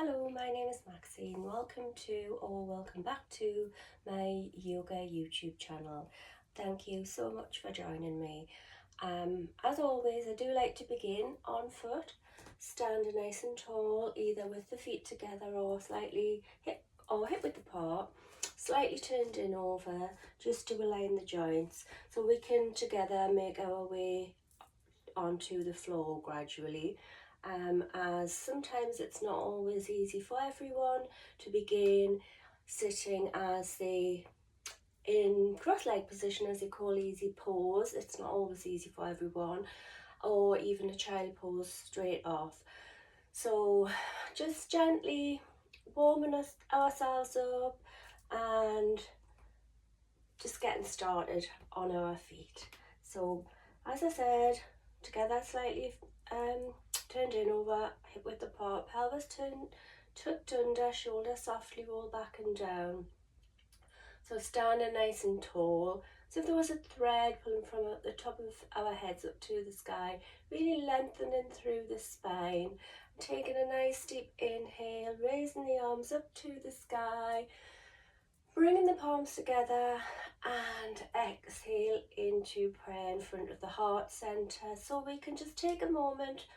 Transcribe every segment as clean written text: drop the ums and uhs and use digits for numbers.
Hello, my name is Maxine. Welcome back to my yoga YouTube channel. Thank you so much for joining me. As always, I do like to begin on foot, standing nice and tall, either with the feet together or slightly hip width apart, slightly turned in over, just to align the joints, so we can together make our way onto the floor gradually. As sometimes it's not always easy for everyone to begin sitting as they in cross-leg position, as they call easy pose. It's not always easy for everyone, or even a child pose straight off. So just gently warming ourselves up and just getting started on our feet. So as I said, together slightly turned in over, hip width apart, pelvis tucked under, shoulders softly roll back and down. So standing nice and tall, as if there was a thread pulling from the top of our heads up to the sky, really lengthening through the spine. Taking a nice deep inhale, raising the arms up to the sky, bringing the palms together, and exhale into prayer in front of the heart center. So we can just take a moment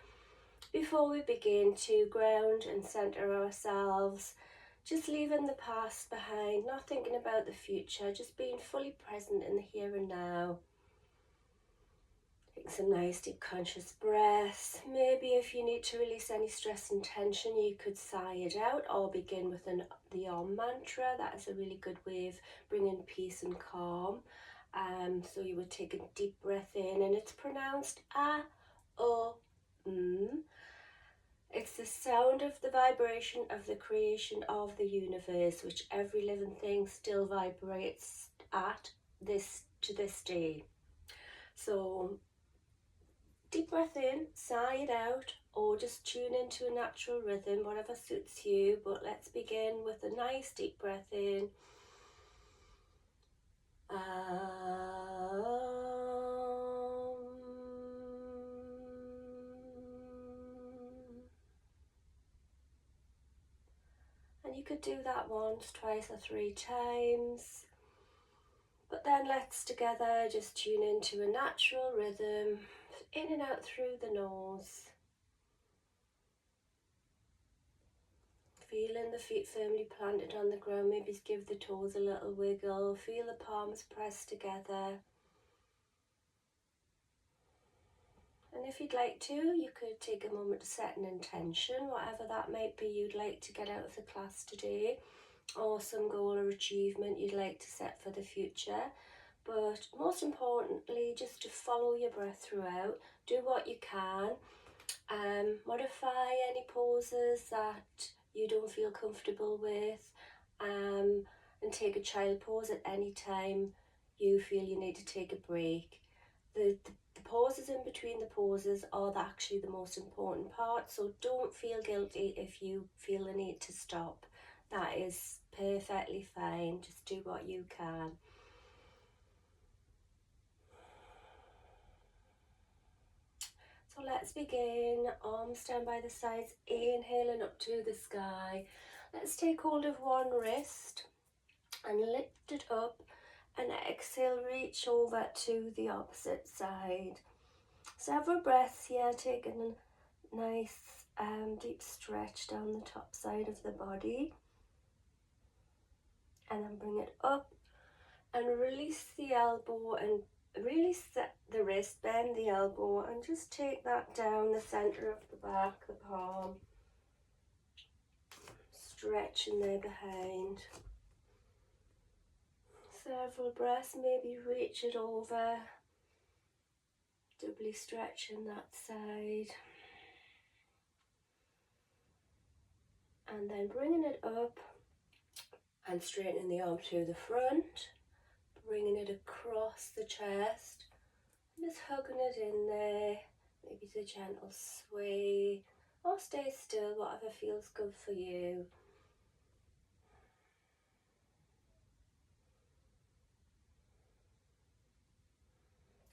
before we begin to ground and center ourselves, just leaving the past behind, not thinking about the future, just being fully present in the here and now. Take some nice deep conscious breaths. Maybe if you need to release any stress and tension, you could sigh it out or begin with the Om mantra. That is a really good way of bringing peace and calm. So you would take a deep breath in, and it's pronounced A-O-M. It's the sound of the vibration of the creation of the universe, which every living thing still vibrates at to this day. So deep breath in, sigh it out, or just tune into a natural rhythm, whatever suits you. But let's begin with a nice deep breath in. And you could do that once, twice, or 3 times. But then let's together just tune into a natural rhythm, in and out through the nose. Feeling the feet firmly planted on the ground, maybe give the toes a little wiggle, feel the palms pressed together. And if you'd like to, you could take a moment to set an intention, whatever that might be you'd like to get out of the class today, or some goal or achievement you'd like to set for the future. But most importantly, just to follow your breath throughout, do what you can, modify any poses that you don't feel comfortable with, and take a child pose at any time you feel you need to take a break. The pauses in between the poses are actually the most important part, so don't feel guilty if you feel the need to stop. That is perfectly fine. Just do what you can. So let's begin. Arms down by the sides, inhaling up to the sky. Let's take hold of one wrist and lift it up, and exhale, reach over to the opposite side. Several breaths here, taking a nice deep stretch down the top side of the body. And then bring it up and release the elbow and really set the wrist, bend the elbow, and just take that down the center of the back, the palm. Stretching there behind. Several breaths, maybe reach it over, doubly stretching that side. And then bringing it up and straightening the arm to the front, bringing it across the chest, and just hugging it in there. Maybe a gentle sway, or stay still, whatever feels good for you.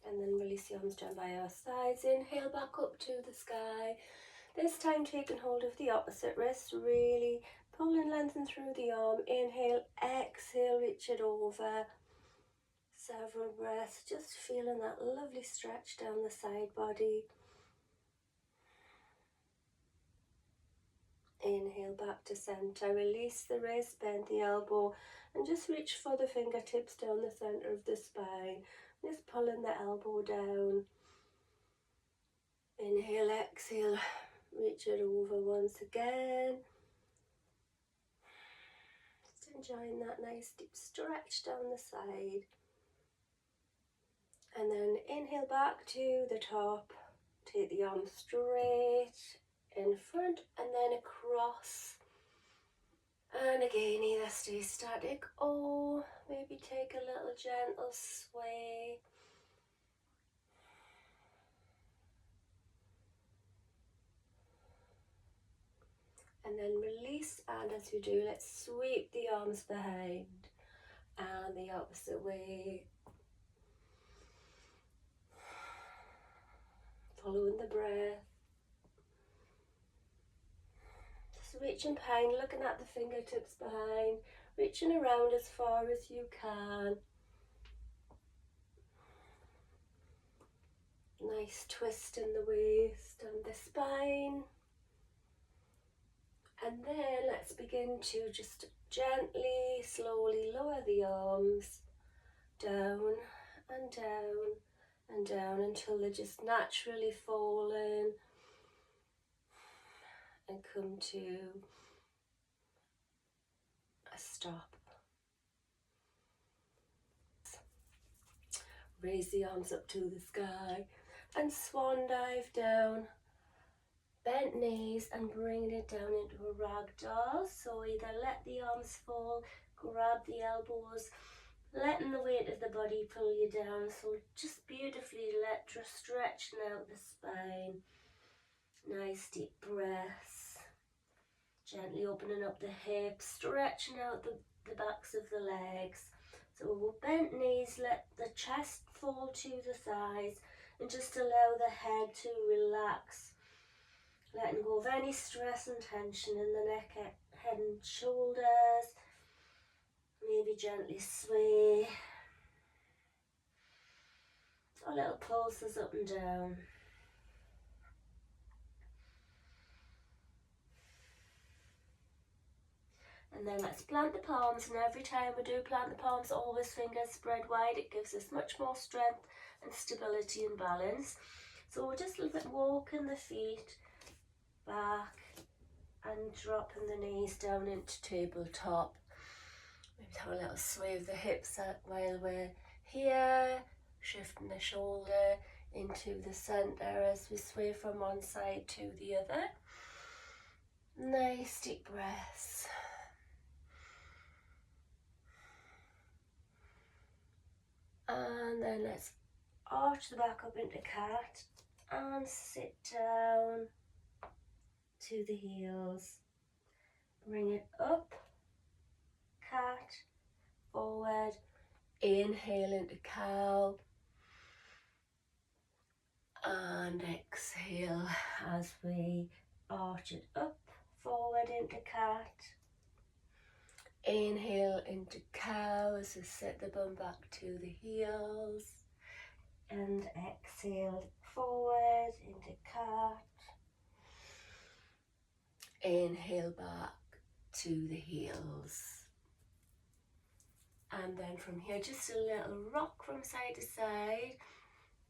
And then release the arms down by our sides. Inhale back up to the sky. This time taking hold of the opposite wrist, really pull and lengthen through the arm. Inhale, exhale, reach it over. Several breaths, just feeling that lovely stretch down the side body. Inhale back to center, release the wrist, bend the elbow, and just reach for the fingertips down the center of the spine. Just pulling the elbow down. Inhale, exhale, reach it over once again. Just enjoying that nice deep stretch down the side. And then inhale back to the top. Take the arms straight in front and then across. And again, either stay static or maybe take a little gentle sway. And then release, and as you do, let's sweep the arms behind and the opposite way. Following the breath. Just reaching behind, looking at the fingertips behind, reaching around as far as you can. Nice twist in the waist and the spine. And then let's begin to just gently, slowly lower the arms down and down and down until they're just naturally falling and come to a stop. Raise the arms up to the sky and swan dive down. Bent knees and bringing it down into a ragdoll. So either let the arms fall, grab the elbows, letting the weight of the body pull you down. So just beautifully just stretching out the spine. Nice deep breaths. Gently opening up the hips, stretching out the backs of the legs. So bent knees, let the chest fall to the thighs and just allow the head to relax. Letting go of any stress and tension in the neck, head and shoulders. Maybe gently sway. Or little pulses up and down. And then let's plant the palms, and every time we do plant the palms, always fingers spread wide. It gives us much more strength and stability and balance. So we're just a little bit walking the feet back and dropping the knees down into tabletop. Maybe have a little sway of the hips while we're here, shifting the shoulder into the center as we sway from one side to the other. Nice deep breaths. And then let's arch the back up into cat and sit down to the heels. Bring it up, cat, forward, inhale into cow, and exhale as we arch it up, forward into cat. Inhale into cow as we set the bum back to the heels, and exhale forward into cat. Inhale back to the heels. And then from here, just a little rock from side to side,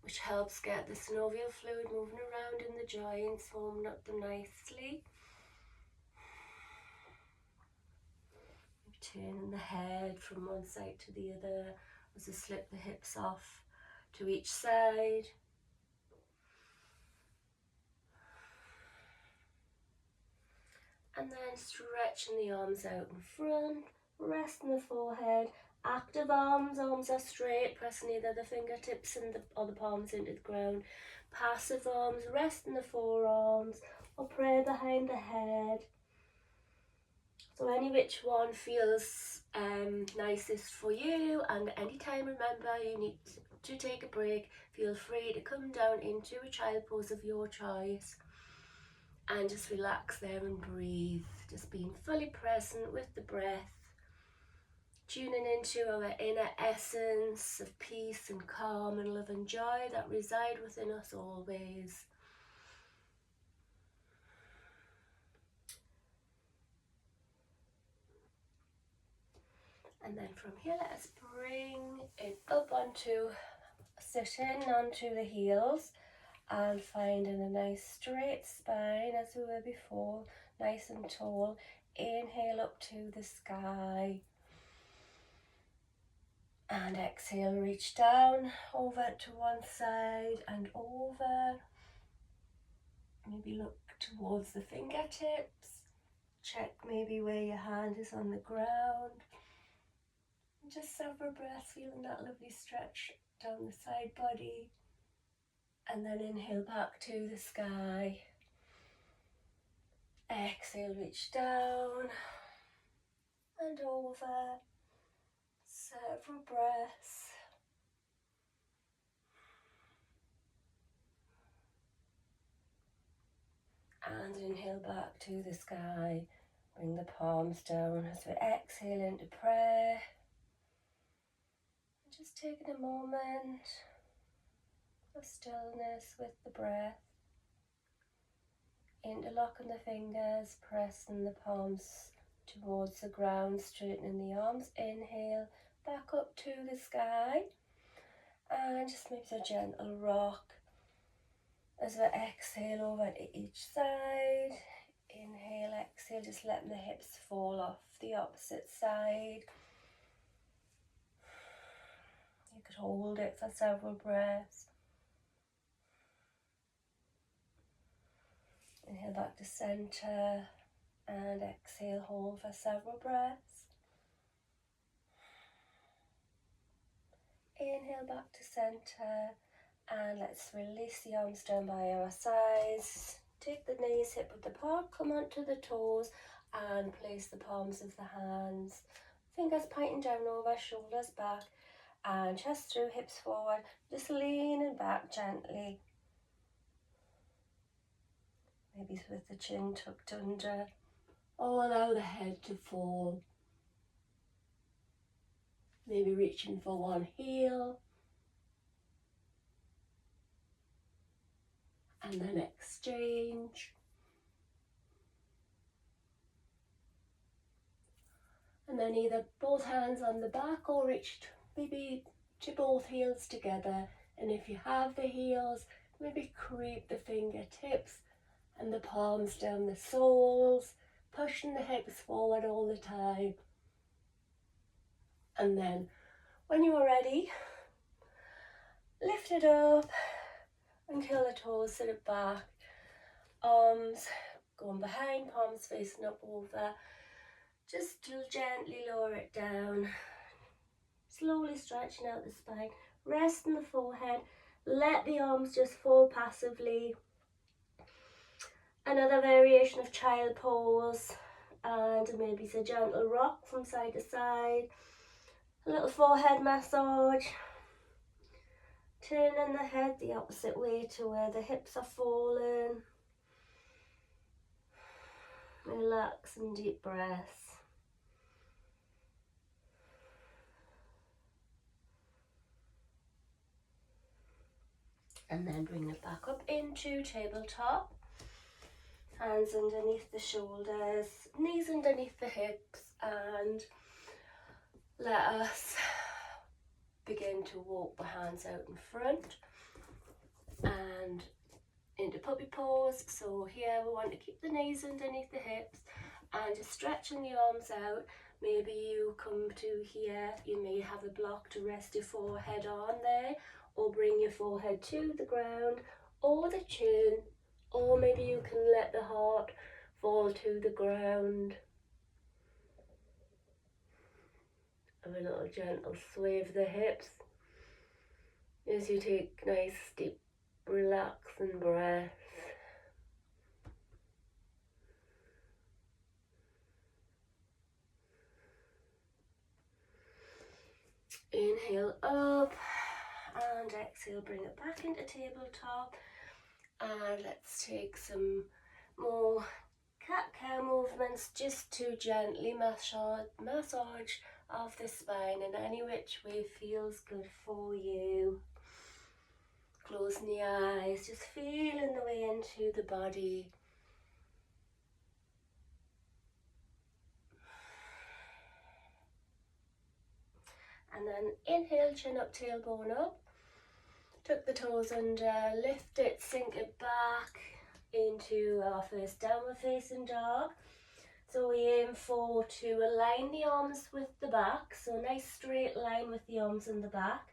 which helps get the synovial fluid moving around in the joints, warming up them nicely. Turning the head from one side to the other as I slip the hips off to each side. And then stretching the arms out in front, resting the forehead. Active arms are straight, pressing either the fingertips or the palms into the ground. Passive arms, resting the forearms or prayer behind the head. So any which one feels nicest for you, and anytime remember you need to take a break, feel free to come down into a child pose of your choice. And just relax there and breathe, just being fully present with the breath, tuning into our inner essence of peace and calm and love and joy that reside within us always. And then from here, let us bring it up onto, sitting onto the heels and finding a nice straight spine as we were before, nice and tall. Inhale up to the sky. And exhale, reach down, over to one side and over. Maybe look towards the fingertips. Check maybe where your hand is on the ground. And just several breaths, feeling that lovely stretch down the side body. And then inhale back to the sky. Exhale, reach down and over. Several breaths. And inhale back to the sky. Bring the palms down as we exhale into prayer. And just taking a moment of stillness with the breath. Interlocking the fingers, pressing the palms towards the ground, straightening the arms. Inhale, back up to the sky. And just maybe a gentle rock as we exhale over to each side. Inhale, exhale, just letting the hips fall off the opposite side. You could hold it for several breaths. Inhale back to center and exhale, hold for several breaths. Inhale back to center and let's release the arms down by our sides. Take the knees hip width apart, come onto the toes and place the palms of the hands. Fingers pointing down over, shoulders back and chest through, hips forward. Just leaning back gently. Maybe with the chin tucked under. Or allow the head to fall. Maybe reaching for one heel. And then exchange. And then either both hands on the back or reach maybe to both heels together. And if you have the heels, maybe creep the fingertips and the palms down the soles, pushing the hips forward all the time. And then when you are ready, lift it up and curl the toes, sit it back. Arms going behind, palms facing up over. Just gently lower it down. Slowly stretching out the spine. Rest in the forehead. Let the arms just fall passively. Another variation of child pose. And maybe it's a gentle rock from side to side. A little forehead massage. Turning the head the opposite way to where the hips are falling. Relax and deep breaths. And then bring it back up into tabletop. Hands underneath the shoulders, knees underneath the hips, and let us begin to walk the hands out in front and into puppy pose. So here we want to keep the knees underneath the hips and just stretching the arms out. Maybe you come to here, you may have a block to rest your forehead on there, or bring your forehead to the ground or the chin, or maybe you can let the heart fall to the ground. Have a little gentle sway of the hips as you take nice deep relaxing breaths. Inhale up and exhale, bring it back into tabletop. And let's take some more cat-cow movements just to gently massage of the spine in any which way feels good for you. Closing the eyes, just feeling the way into the body. And then inhale, chin up, tailbone up. Tuck the toes under, lift it, sink it back into our first downward facing dog. So we aim for to align the arms with the back, so nice straight line with the arms and the back.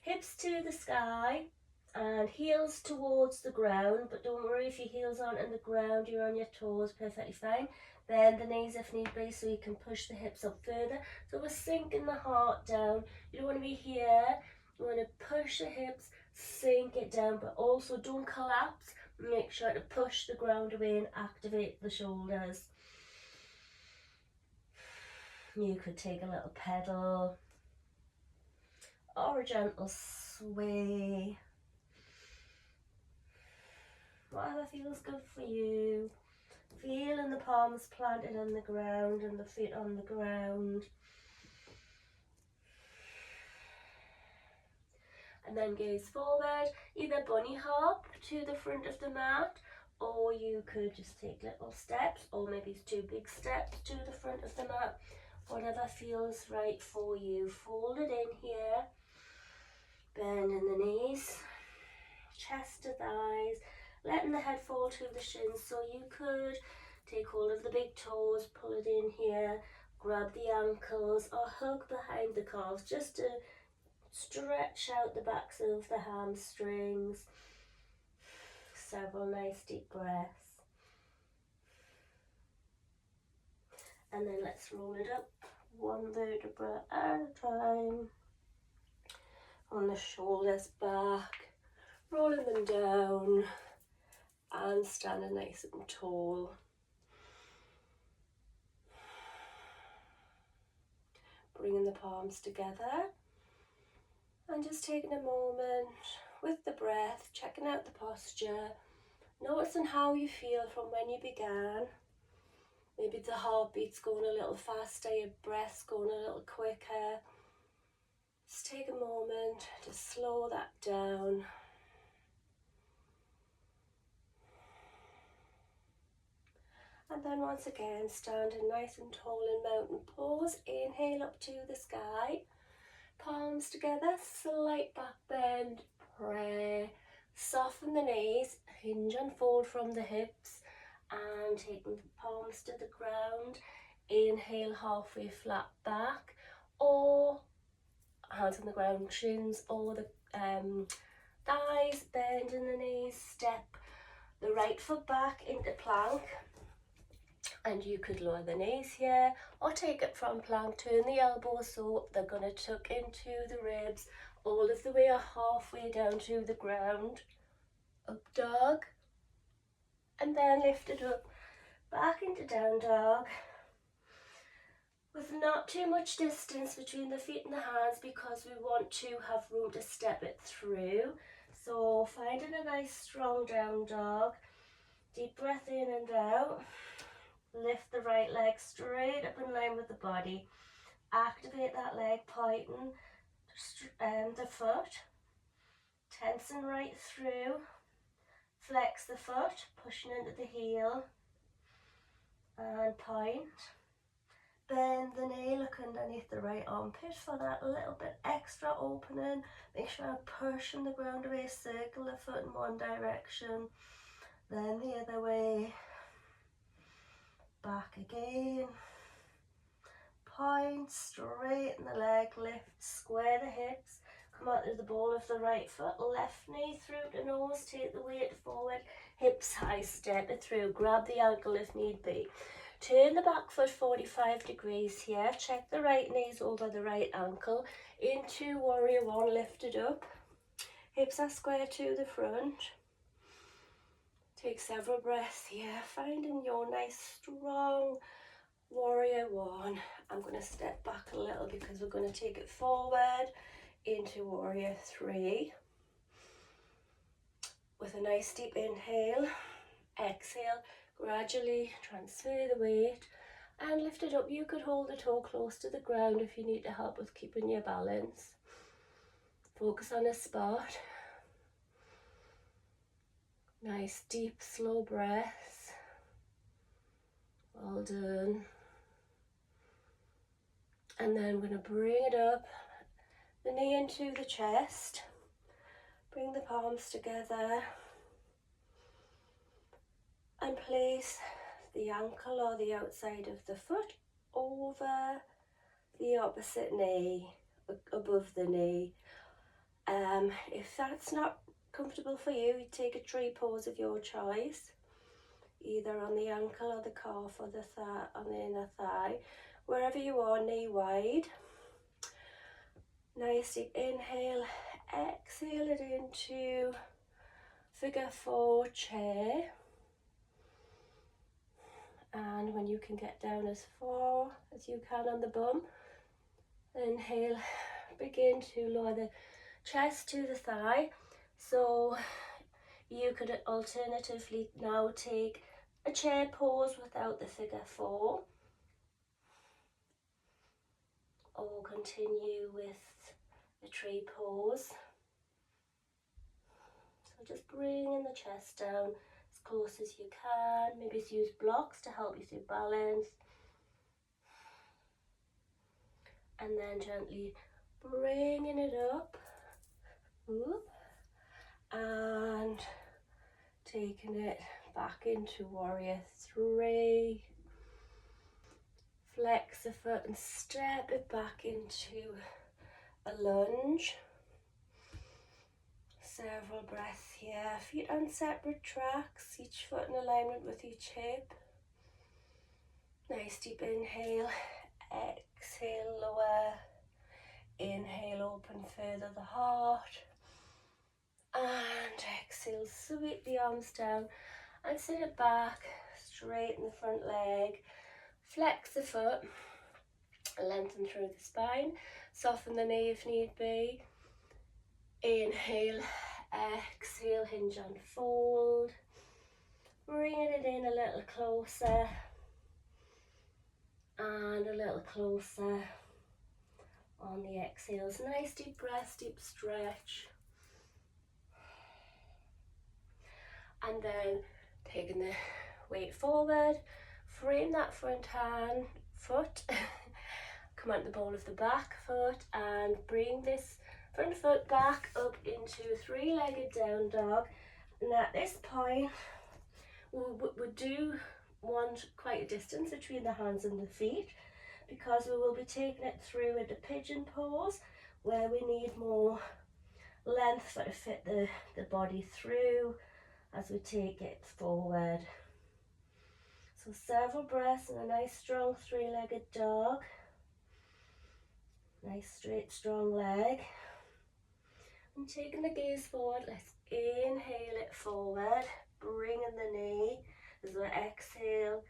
Hips to the sky and heels towards the ground, but don't worry if your heels aren't in the ground, you're on your toes, perfectly fine. Bend the knees if need be so you can push the hips up further. So we're sinking the heart down. You don't want to be here, you want to push the hips, sink it down, but also don't collapse. Make sure to push the ground away and activate the shoulders. You could take a little pedal or a gentle sway. Whatever feels good for you. Feeling the palms planted on the ground and the feet on the ground. And then gaze forward, either bunny hop to the front of the mat, or you could just take little steps, or maybe 2 big steps to the front of the mat. Whatever feels right for you. Fold it in here, bending the knees, chest to thighs, letting the head fall to the shins. So you could take hold of the big toes, pull it in here, grab the ankles or hug behind the calves just to stretch out the backs of the hamstrings. Several nice deep breaths. And then let's roll it up 1 vertebra at a time. On the shoulders back, rolling them down and standing nice and tall. Bringing the palms together and just taking a moment with the breath, checking out the posture, noticing how you feel from when you began. Maybe the heartbeat's going a little faster, your breath's going a little quicker. Just take a moment to slow that down. And then once again, standing nice and tall in mountain pose. Inhale up to the sky. Palms together, slight back bend, prayer. Soften the knees, hinge and fold from the hips. And taking the palms to the ground. Inhale, halfway flat back. Or hands on the ground, shins or the thighs, bending the knees. Step the right foot back into plank. And you could lower the knees here or take it from plank, turn the elbows so they're going to tuck into the ribs all of the way or halfway down to the ground. Up dog. And then lift it up back into down dog. With not too much distance between the feet and the hands because we want to have room to step it through. So finding a nice strong down dog. Deep breath in and out. Lift the right leg straight up in line with the body. Activate that leg, pointing the foot. Tensing right through. Flex the foot, pushing into the heel. And point. Bend the knee, look underneath the right armpit for that little bit extra opening. Make sure I'm pushing the ground away, circle the foot in one direction. Then the other way. Back again. Point, straighten the leg, lift, square the hips. Come out to the ball of the right foot, left knee through the nose, take the weight forward, hips high, step it through, grab the ankle if need be. Turn the back foot 45 degrees here, check the right knees over the right ankle, into warrior one, lift it up. Hips are square to the front. Take several breaths here, finding your nice strong warrior one. I'm going to step back a little because we're going to take it forward into warrior three. With a nice deep inhale, exhale, Gradually transfer the weight and lift it up. You could hold the toe close to the ground if you need to help with keeping your balance. Focus on a spot. Nice deep slow breaths. Well done. And then we're going to bring it up, the knee into the chest. Bring the palms together and place the ankle or the outside of the foot over the opposite knee, above the knee. If that's not comfortable for you, you take a tree pose of your choice, either on the ankle or the calf or the thigh, on the inner thigh, wherever you are, knee wide. Nice deep inhale, exhale it into figure 4 chair. And when you can get down as far as you can on the bum, inhale, begin to lower the chest to the thigh. So you could alternatively now take a chair pose without the figure 4, or continue with the tree pose. So just bringing the chest down as close as you can. Maybe use blocks to help you through balance. And then gently bringing it up. And taking it back into warrior 3. Flex the foot and step it back into a lunge. Several breaths here. Feet on separate tracks, each foot in alignment with each hip. Nice deep inhale, exhale, lower. Inhale, open further the heart. And exhale, sweep the arms down and sit it back, straighten the front leg. Flex the foot, lengthen through the spine, soften the knee if need be. Inhale, exhale, hinge and fold. Bringing it in a little closer and a little closer on the exhales. Nice deep breath, deep stretch. And then taking the weight forward, frame that front hand, foot, come out the ball of the back foot and bring this front foot back up into 3-legged down dog. And at this point, we do want quite a distance between the hands and the feet, because we will be taking it through into pigeon pose, where we need more length to fit the body through as we take it forward. So several breaths in a nice strong 3-legged dog. Nice straight strong leg. And taking the gaze forward, let's inhale it forward, bringing the knee as we exhale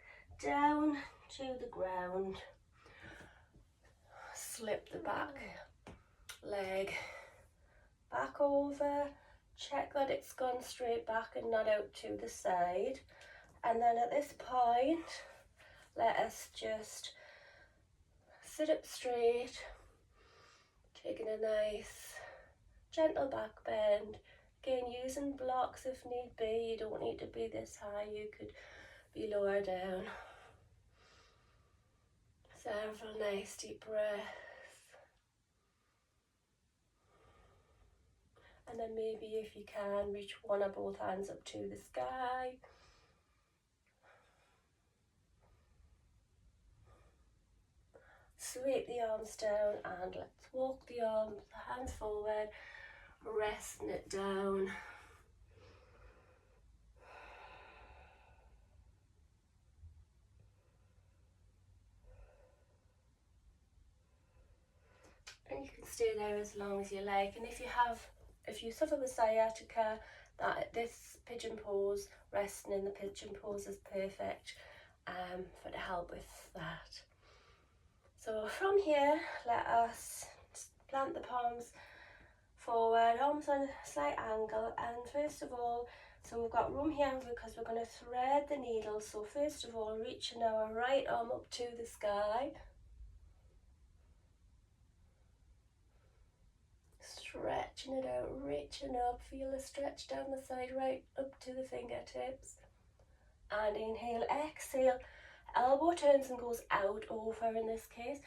down to the ground. Slip the back leg back over. Check that it's gone straight back and not out to the side. And then at this point, let us just sit up straight, taking a nice gentle back bend. Again, using blocks if need be. You don't need to be this high, you could be lower down. Several nice deep breaths. And then maybe if you can, reach one or both hands up to the sky. Sweep the arms down and let's walk the arms, the hands forward, resting it down. And you can stay there as long as you like. And if you suffer with sciatica, that this pigeon pose, resting in the pigeon pose is perfect for to help with that. So from here, let us plant the palms forward, arms on a slight angle, and first of all, So we've got room here because we're going to thread the needle. So first of all, reaching our right arm up to the sky. Stretching it out, reaching up, feel the stretch down the side, right up to the fingertips. And inhale, exhale, elbow turns and goes out over in this case.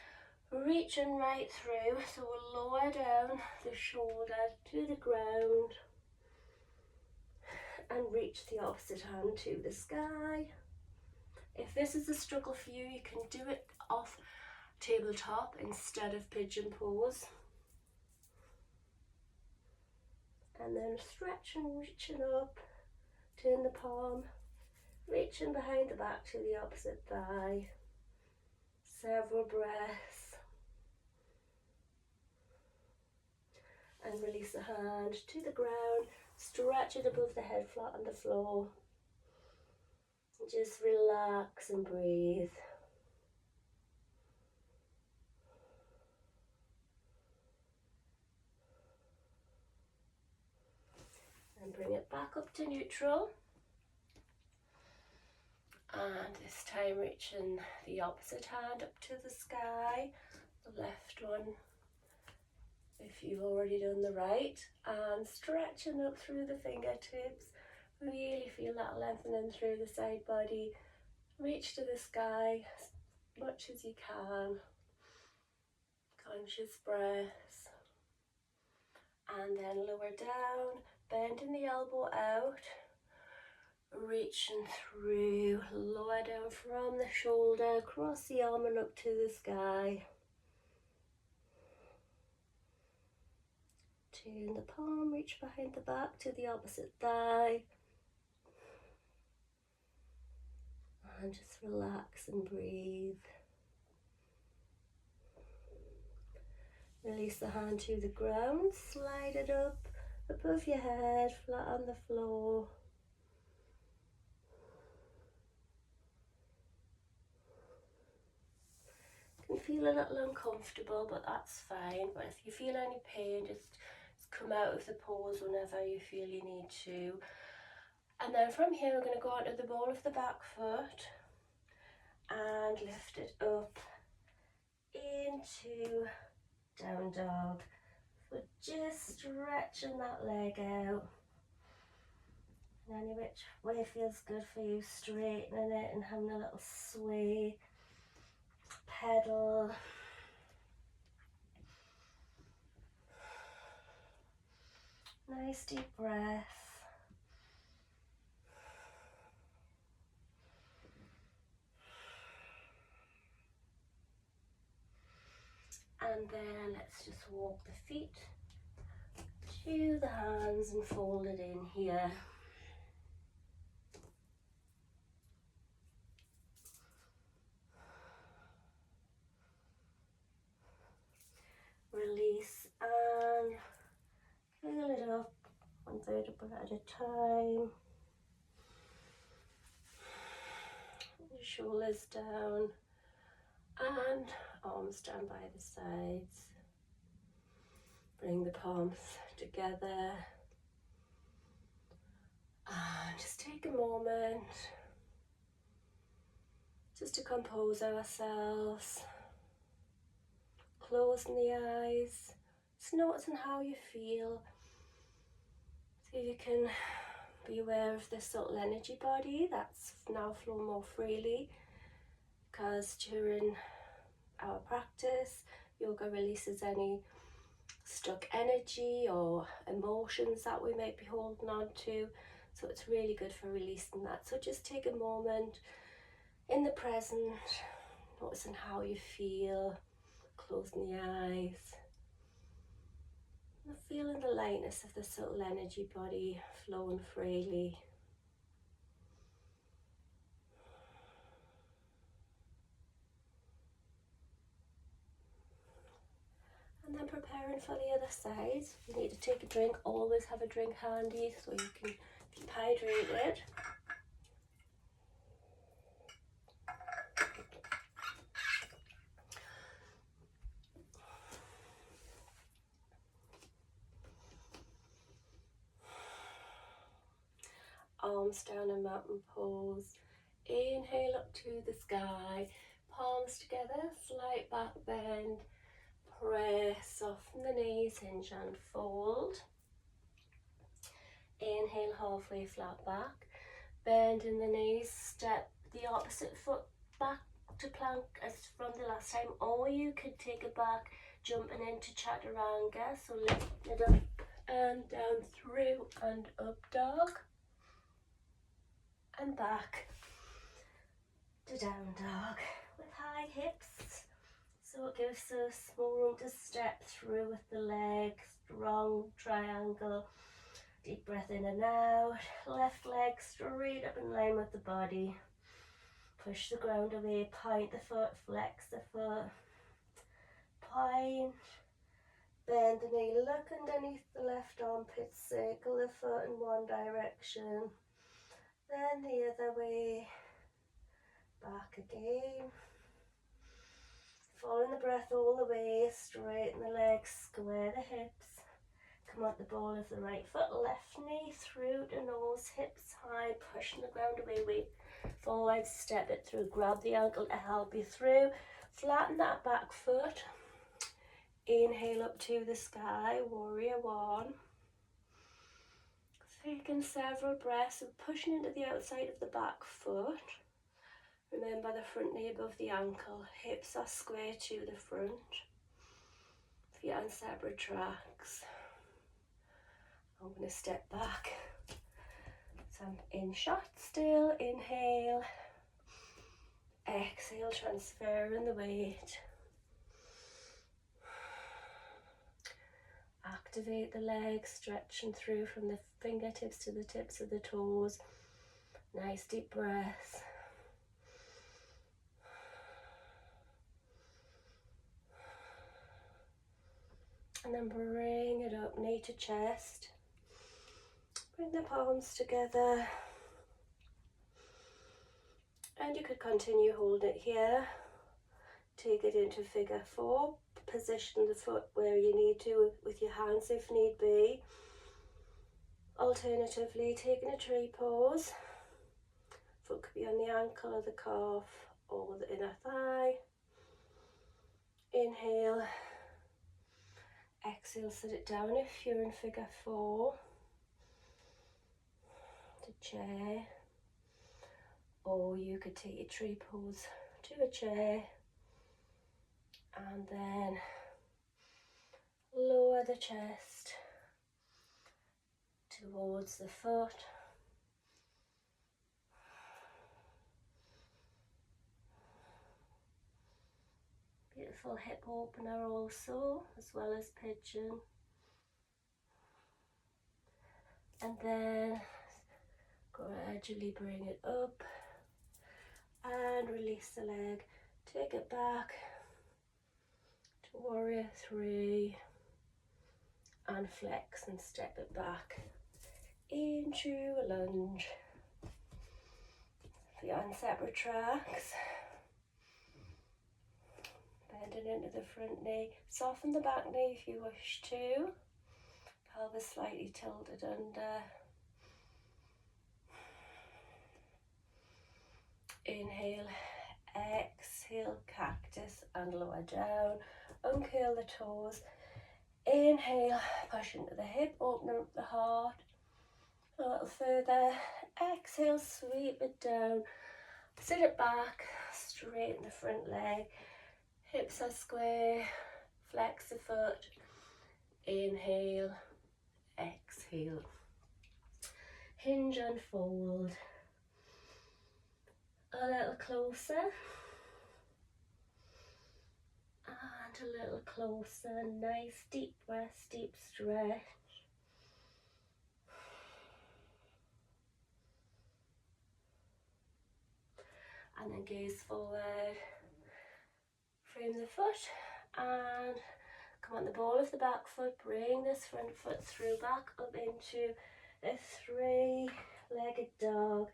Reaching right through, so we'll lower down the shoulder to the ground and reach the opposite hand to the sky. If this is a struggle for you, you can do it off tabletop instead of pigeon pose. And then stretching, reaching up, turn the palm, reaching behind the back to the opposite thigh. Several breaths. And release the hand to the ground, stretch it above the head, flat on the floor. Just relax and breathe. And bring it back up to neutral. And this time reaching the opposite hand up to the sky, the left one if you've already done the right, and stretching up through the fingertips. Really feel that lengthening through the side body. Reach to the sky as much as you can. Conscious breaths. And then lower down, bending the elbow out. Reaching through, lower down from the shoulder, across the arm and up to the sky. Turn the palm, reach behind the back to the opposite thigh. And just relax and breathe. Release the hand to the ground, slide it up above your head, flat on the floor. Can feel a little uncomfortable, but that's fine. But if you feel any pain, just come out of the pose whenever you feel you need to. And then from here, we're going to go onto the ball of the back foot and lift it up into down dog. So just stretching that leg out. And any which way feels good for you, straightening it and having a little sway. Pedal. Nice deep breath. And then let's just walk the feet to the hands and fold it in here. Release and fill it up, one vertebra at a time. The shoulders down and arms down by the sides. Bring the palms together and just take a moment just to compose ourselves. Closing the eyes, just noticing how you feel. See if you can be aware of the subtle energy body that's now flow more freely, because during our practice, yoga releases any stuck energy or emotions that we might be holding on to. So it's really good for releasing that. So just take a moment in the present, noticing how you feel. Closing the eyes and feeling the lightness of the subtle energy body flowing freely. And then preparing for the other side. If you need to take a drink, always have a drink handy so you can keep hydrated. arms down in mountain pose. Inhale up to the sky, palms together, slight back bend. Press, soften the knees, hinge and fold. Inhale, halfway flat back. Bend in the knees, step the opposite foot back to plank as from the last time, or you could take it back, jumping into chaturanga. So lift it up and down, through and up dog, and back to down dog with high hips. So it gives us more room to step through with the legs. Strong triangle. Deep breath in and out. Left leg straight up in line with the body. Push the ground away. Point the foot. Flex the foot. Point. Bend the knee. Look underneath the left armpit. Circle the foot in one direction. Then the other way. Back again. Following the breath all the way. Straighten the legs. Square the hips. Come out the ball of the right foot, left knee through the nose, hips high, pushing the ground away, weight forward, step it through, grab the ankle to help you through, flatten that back foot, inhale up to the sky, warrior one, taking several breaths of pushing into the outside of the back foot, remember the front knee above the ankle, hips are square to the front, feet on separate tracks. I'm going to step back, so I'm in shot still, inhale, exhale, transferring the weight, activate the legs, stretching through from the fingertips to the tips of the toes, nice deep breaths. And then bring it up, knee to chest. Bring the palms together, and you could continue holding it here. Take it into figure 4, position the foot where you need to with your hands if need be. Alternatively, taking a tree pose, foot could be on the ankle or the calf or the inner thigh. Inhale, exhale, sit it down if you're in figure 4. To chair, or you could take your tree pose to a chair and then lower the chest towards the foot. Beautiful hip opener also, as well as pigeon. And then gradually bring it up and release the leg. Take it back to warrior 3 and flex and step it back into a lunge. Feet on separate tracks. Bending into the front knee. Soften the back knee if you wish to. Pelvis slightly tilted under. Inhale, exhale, cactus and lower down. Uncurl the toes. Inhale, push into the hip, open up the heart. A little further. Exhale, sweep it down. Sit it back, straighten the front leg. Hips are square. Flex the foot. Inhale, exhale. Hinge and fold. A little closer. And a little closer. Nice deep breath, deep stretch. And then gaze forward. Frame the foot and come on the ball of the back foot. Bring this front foot through back up into a 3-legged dog.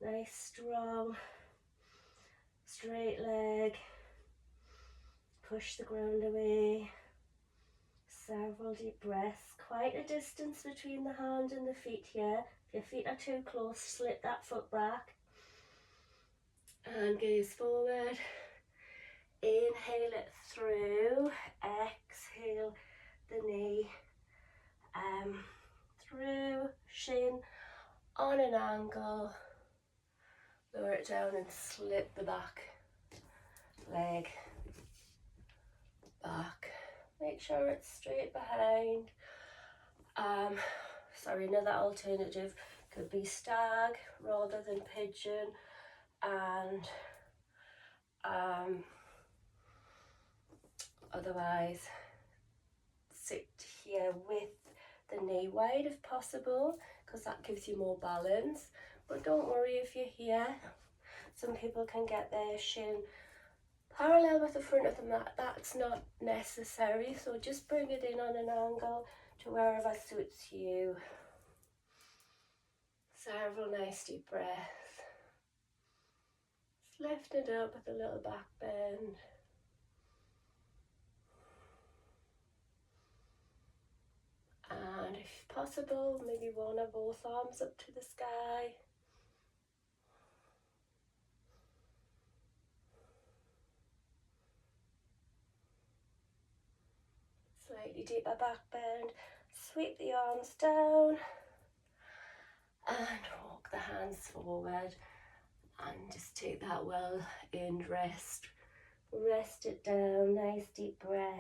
Nice strong straight leg. Push the ground away. Several deep breaths. Quite a distance between the hand and the feet here. If your feet are too close, slip that foot back and gaze forward. Inhale it through, exhale the knee through, shin on an angle, lower it down and slip the back leg back. Make sure it's straight behind. Sorry, another alternative could be stag rather than pigeon, and otherwise sit here with the knee wide if possible, because that gives you more balance. But don't worry if you're here. Some people can get their shin parallel with the front of the mat. That's not necessary, so just bring it in on an angle to wherever suits you. Several nice deep breaths. Just lift it up with a little back bend. And if possible, maybe one or both arms up to the sky. Slightly deeper back bend. Sweep the arms down and walk the hands forward, and just take that well-earned rest. Rest it down, nice deep breaths.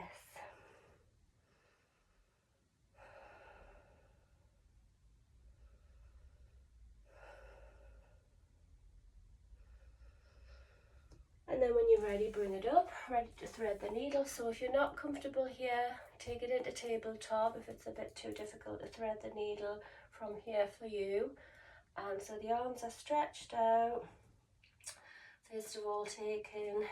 And then when you're ready, bring it up, ready to thread the needle. So if you're not comfortable here, take it into tabletop if it's a bit too difficult to thread the needle from here for you. So the arms are stretched out. First of all, taking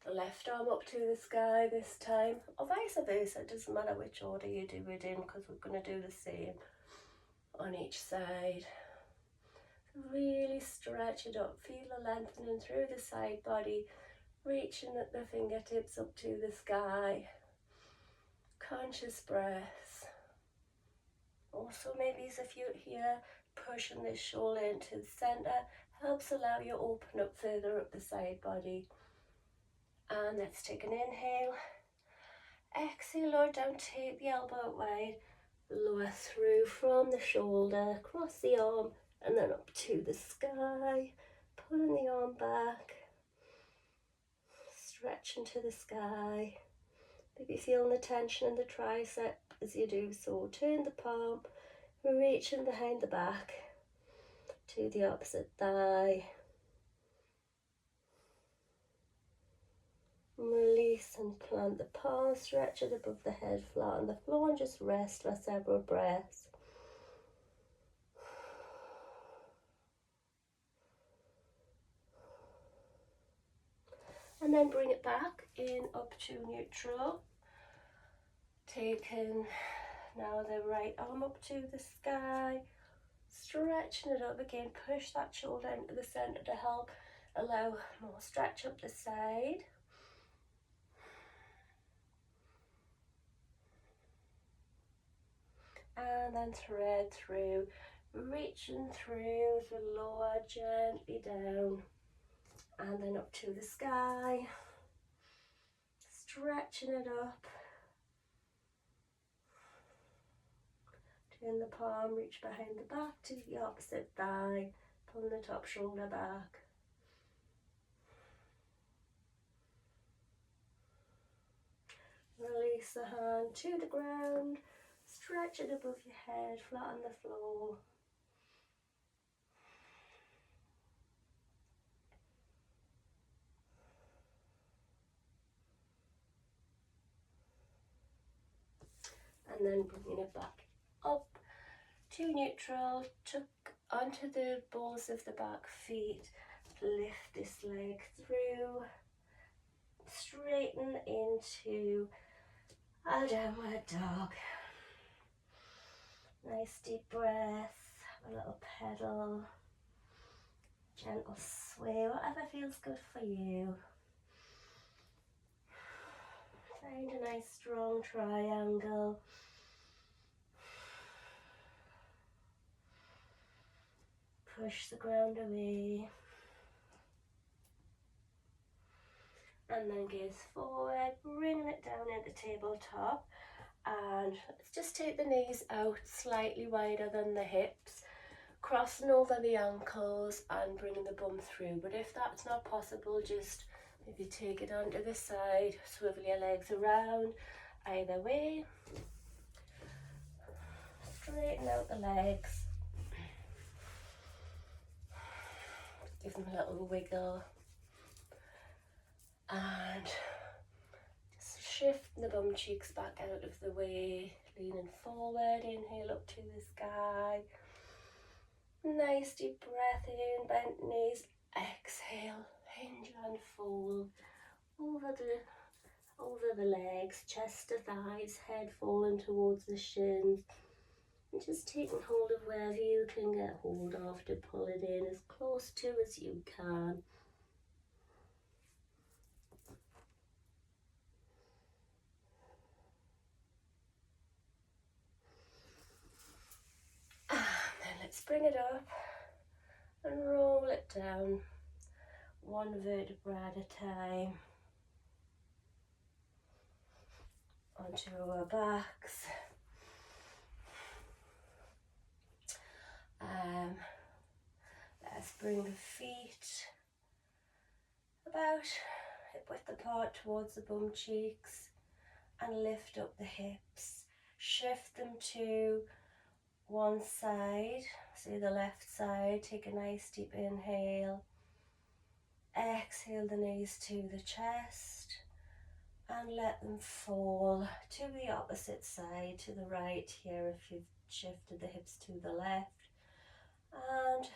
the left arm up to the sky this time, or vice versa. It doesn't matter which order you do it in, because we're going to do the same on each side. Really stretch it up, feel the lengthening through the side body, reaching at the fingertips up to the sky. Conscious breaths. Also, maybe as if you're here, pushing this shoulder into the center helps allow you to open up further up the side body. And let's take an inhale. Exhale, lower down, take the elbow out wide, lower through from the shoulder, cross the arm, and then up to the sky, pulling the arm back, stretch into the sky. Maybe feeling the tension in the tricep as you do so. Turn the palm, reaching behind the back to the opposite thigh. Release and plant the palm, stretch it above the head, flat on the floor, and just rest for several breaths. And then bring it back in up to neutral. Taking now the right arm up to the sky, stretching it up again, push that shoulder into the center to help allow more stretch up the side. And then thread through, reaching through as we lower gently down, and then up to the sky, stretching it up. Turn the palm, reach behind the back to the opposite thigh, pulling the top shoulder back. Release the hand to the ground, stretch it above your head, flat on the floor. And then bringing it back up to neutral, tuck onto the balls of the back feet, lift this leg through, straighten into a downward dog. Nice deep breath, a little pedal, gentle sway, whatever feels good for you. Find a nice strong triangle. push the ground away. And then gaze forward, bringing it down into tabletop. And let's just take the knees out slightly wider than the hips, crossing over the ankles and bringing the bum through. But if that's not possible, just maybe take it onto the side, swivel your legs around, either way. Straighten out the legs. Give them a little wiggle. And just shift the bum cheeks back out of the way, leaning forward, inhale up to the sky. Nice deep breath in, bent knees, exhale, hinge and fold over the legs, chest to thighs, head falling towards the shins. And just taking hold of wherever you can get hold of to pull it in as close to as you can. And then let's bring it up and roll it down, one vertebra at a time, onto our backs. Let's bring the feet about hip width apart towards the bum cheeks and lift up the hips. Shift them to one side, say the left side. Take a nice deep inhale. Exhale the knees to the chest and let them fall to the opposite side, to the right here if you've shifted the hips to the left. And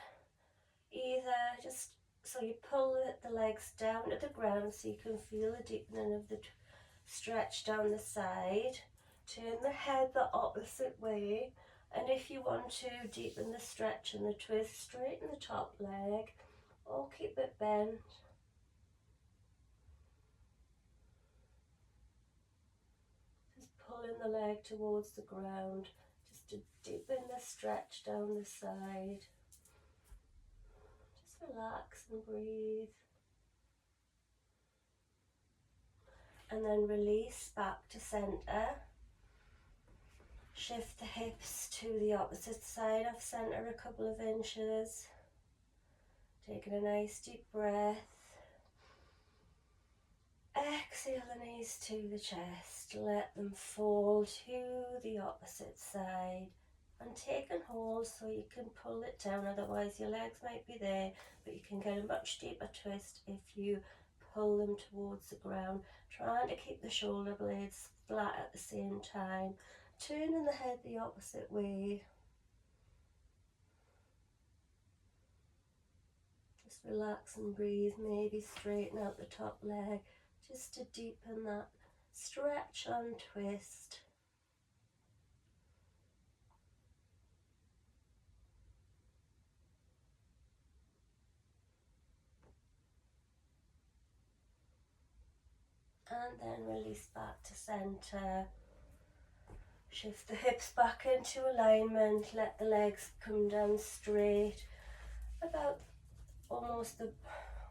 either just so you pull the legs down to the ground so you can feel the deepening of the stretch down the side. Turn the head the opposite way, and if you want to deepen the stretch and the twist, straighten the top leg or keep it bent. Just pulling the leg towards the ground just to deepen the stretch down the side. Just relax and breathe. And then release back to center. Shift the hips to the opposite side of center a couple of inches. Taking a nice deep breath. Exhale the knees to the chest. Let them fall to the opposite side. And take and hold so you can pull it down, otherwise your legs might be there, but you can get a much deeper twist if you pull them towards the ground, trying to keep the shoulder blades flat at the same time, turning the head the opposite way. Just relax and breathe, maybe straighten out the top leg just to deepen that stretch and twist. And then release back to center. Shift the hips back into alignment. Let the legs come down straight, about almost the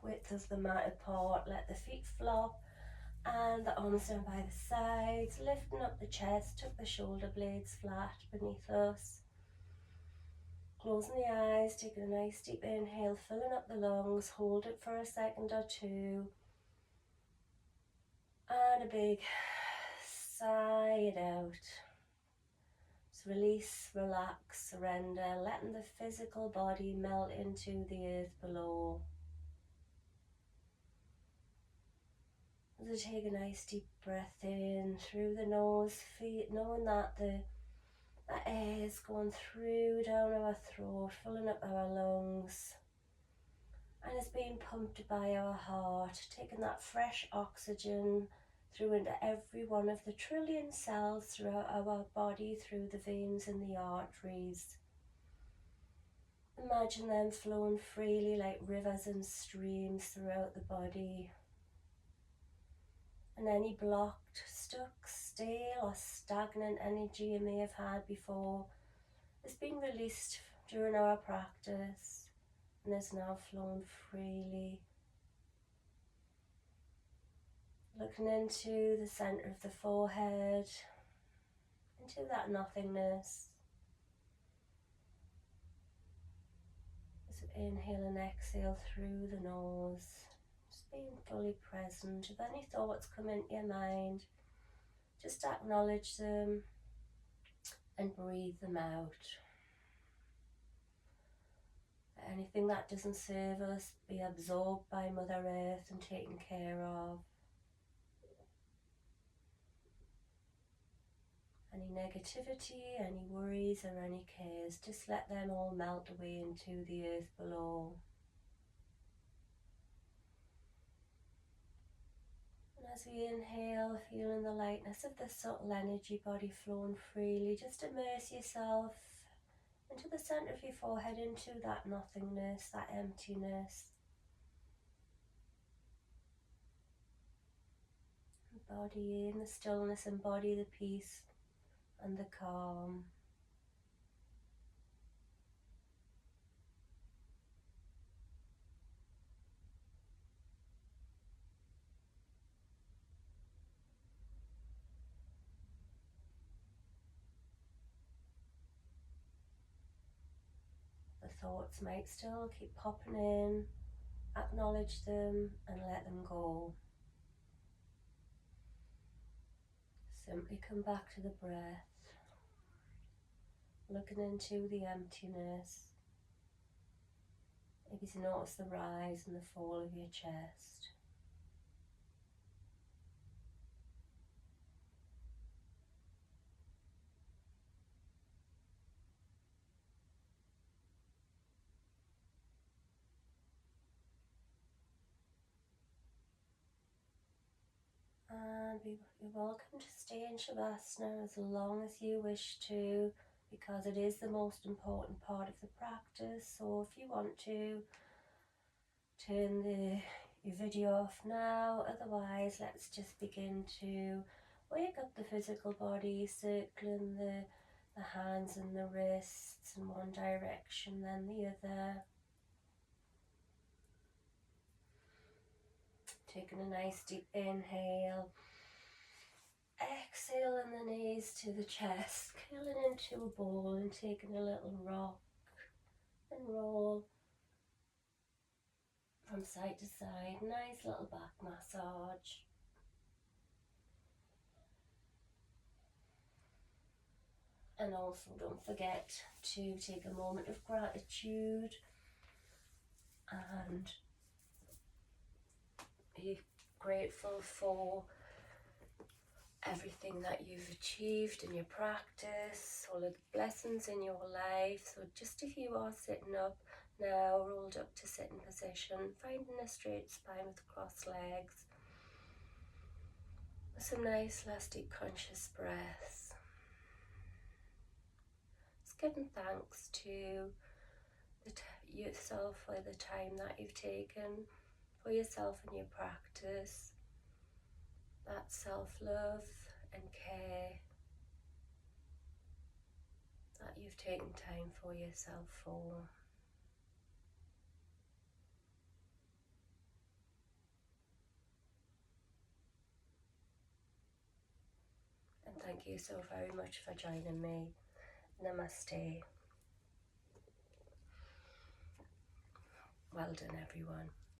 width of the mat apart. Let the feet flop and the arms down by the sides. Lifting up the chest, tuck the shoulder blades flat beneath us. Closing the eyes, taking a nice deep inhale, filling up the lungs. Hold it for a second or two. And a big sigh it out. Just release, relax, surrender, letting the physical body melt into the earth below. So take a nice deep breath in through the nose, knowing that that air is going through down our throat, filling up our lungs. And it's being pumped by our heart, taking that fresh oxygen through into every one of the trillion cells throughout our body, through the veins and the arteries. Imagine them flowing freely like rivers and streams throughout the body. And any blocked, stuck, stale or stagnant energy you may have had before is being released during our practice. and is now flowing freely. Looking into the centre of the forehead, into that nothingness. As we inhale and exhale through the nose, just being fully present. If any thoughts come into your mind, just acknowledge them and breathe them out. Anything that doesn't serve us, be absorbed by Mother Earth and taken care of. Any negativity, any worries or any cares, just let them all melt away into the earth below. And as we inhale, feeling the lightness of the subtle energy body flowing freely, just immerse yourself into the centre of your forehead, into that nothingness, that emptiness. Embody in the stillness, embody the peace and the calm. The thoughts might still keep popping in. Acknowledge them and let them go. Simply come back to the breath, looking into the emptiness. Maybe to notice the rise and the fall of your chest. And you're welcome to stay in Shavasana as long as you wish to, because it is the most important part of the practice. So if you want to, turn your video off now. Otherwise, let's just begin to wake up the physical body, circling the hands and the wrists in one direction, then the other. Taking a nice deep inhale. Exhaling the knees to the chest, curling into a ball and taking a little rock and roll from side to side. Nice little back massage. And also don't forget to take a moment of gratitude and be grateful for everything that you've achieved in your practice, all of the blessings in your life. So just if you are sitting up now, rolled up to sitting position, finding a straight spine with crossed legs, with some nice last deep conscious breaths. Just giving thanks to yourself for the time that you've taken for yourself and your practice. That self-love and care that you've taken time for yourself for. And thank you so very much for joining me. Namaste. Well done, everyone.